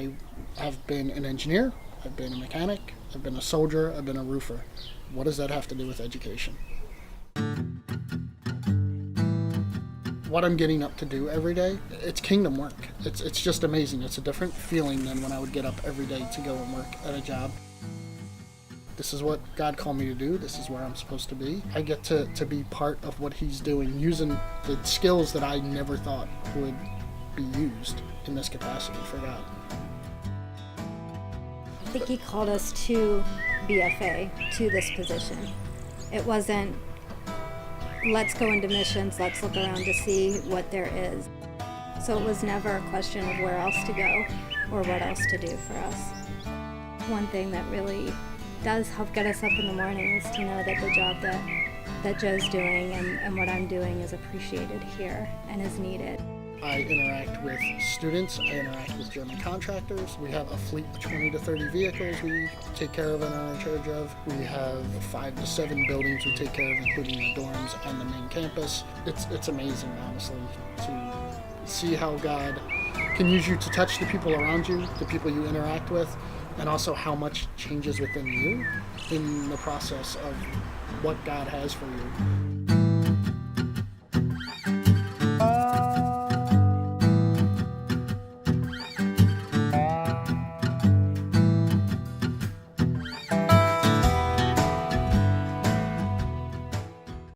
I have been an engineer, I've been a mechanic, I've been a soldier, I've been a roofer. What does that have to do with education? What I'm getting up to do every day, it's kingdom work. It's just amazing. It's a different feeling than when I would get up every day to go and work at a job. This is what God called me to do. This is where I'm supposed to be. I get to be part of what He's doing, using the skills that I never thought would be used in this capacity for God. I think He called us to BFA, to this position. It wasn't, let's go into missions, let's look around to see what there is. So it was never a question of where else to go or what else to do for us. One thing that really does help get us up in the morning is to know that the job that Joe's doing and what I'm doing is appreciated here and is needed. I interact with students, I interact with German contractors. We have a fleet of 20 to 30 vehicles we take care of and are in charge of. We have 5 to 7 buildings we take care of, including the dorms and the main campus. It's amazing, honestly, to see how God can use you to touch the people around you, the people you interact with, and also how much changes within you in the process of what God has for you.